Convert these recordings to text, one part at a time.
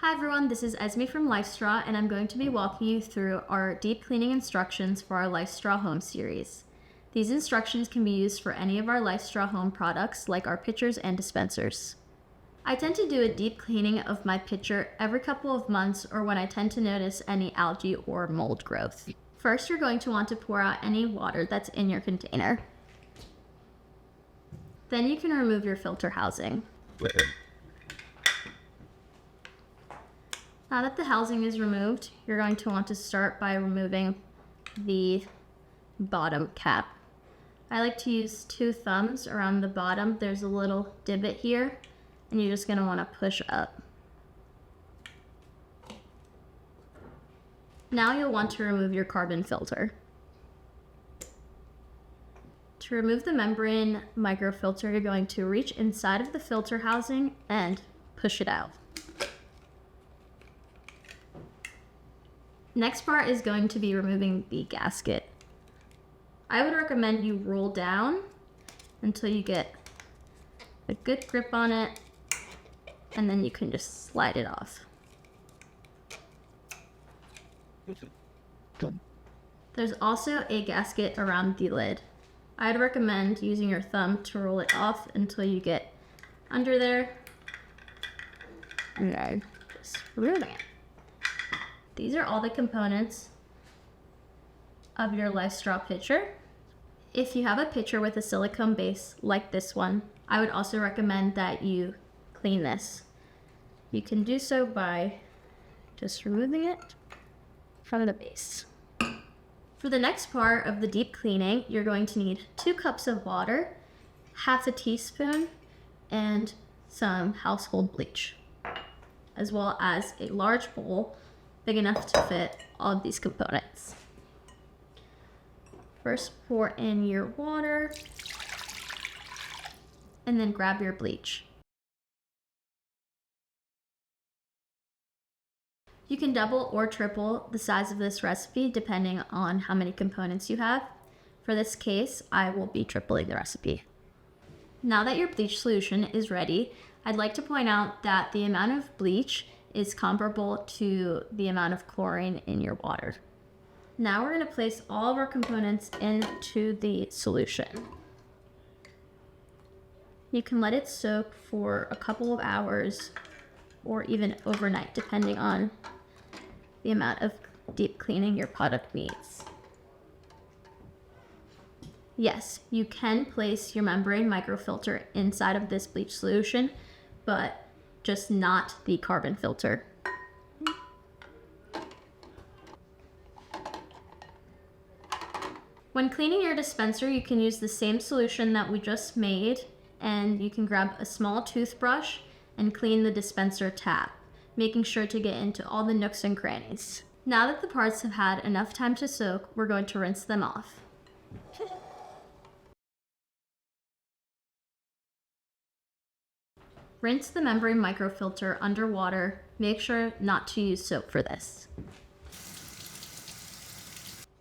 Hi everyone, this is Esme from LifeStraw, and I'm going to be walking you through our deep cleaning instructions for our LifeStraw Home Series. These instructions can be used for any of our LifeStraw Home products like our pitchers and dispensers. I tend to do a deep cleaning of my pitcher every couple of months or when I tend to notice any algae or mold growth. First, you're going to want to pour out any water that's in your container. Then you can remove your filter housing. Now that the housing is removed, you're going to want to start by removing the bottom cap. I like to use 2 thumbs around the bottom. There's a little divot here, and you're just going to want to push up. Now you'll want to remove your carbon filter. To remove the membrane microfilter, you're going to reach inside of the filter housing and push it out. Next part is going to be removing the gasket. I would recommend you roll down until you get a good grip on it, and then you can just slide it off. There's also a gasket around the lid. I'd recommend using your thumb to roll it off until you get under there, and then just removing it. These are all the components of your LifeStraw pitcher. If you have a pitcher with a silicone base like this one, I would also recommend that you clean this. You can do so by just removing it from the base. For the next part of the deep cleaning, you're going to need 2 cups of water, half a teaspoon, and some household bleach, as well as a large bowl big enough to fit all of these components. First, pour in your water, and then grab your bleach. You can double or triple the size of this recipe depending on how many components you have. For this case, I will be tripling the recipe. Now that your bleach solution is ready, I'd like to point out that the amount of bleach is comparable to the amount of chlorine in your water. Now we're going to place all of our components into the solution. You can let it soak for a couple of hours or even overnight, depending on the amount of deep cleaning your product needs. Yes, you can place your membrane microfilter inside of this bleach solution, but just not the carbon filter. When cleaning your dispenser, you can use the same solution that we just made, and you can grab a small toothbrush and clean the dispenser tap, making sure to get into all the nooks and crannies. Now that the parts have had enough time to soak, we're going to rinse them off. Rinse the membrane microfilter underwater. Make sure not to use soap for this.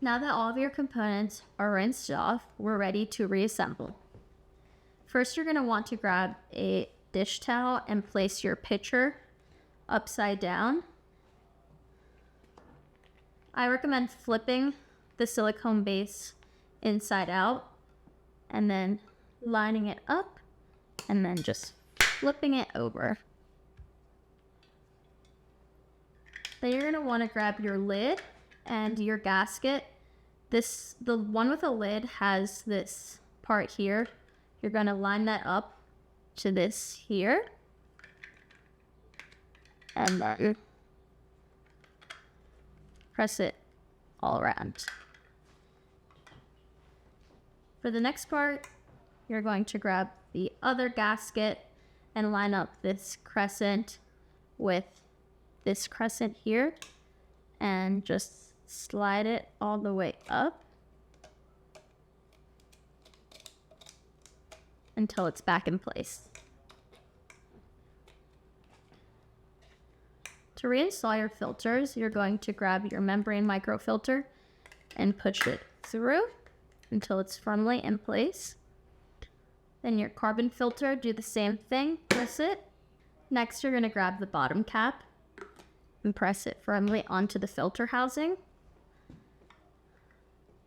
Now that all of your components are rinsed off, we're ready to reassemble. First, you're going to want to grab a dish towel and place your pitcher upside down. I recommend flipping the silicone base inside out and then lining it up and then just flipping it over. Then you're going to want to grab your lid and your gasket. The one with a lid has this part here. You're going to line that up to this here, and then press it all around. For the next part, you're going to grab the other gasket and line up this crescent with this crescent here and just slide it all the way up until it's back in place. To reinstall your filters, you're going to grab your membrane microfilter and push it through until it's firmly in place. Then your carbon filter, do the same thing, press it. Next, you're going to grab the bottom cap and press it firmly onto the filter housing.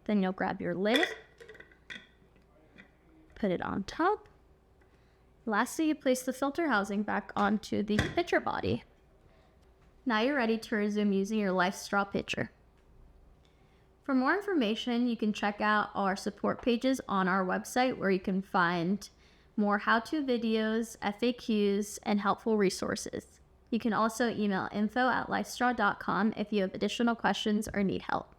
Then you'll grab your lid, put it on top. Lastly, you place the filter housing back onto the pitcher body. Now you're ready to resume using your LifeStraw pitcher. For more information, you can check out our support pages on our website where you can find more how-to videos, FAQs, and helpful resources. You can also email info@lifestraw.com if you have additional questions or need help.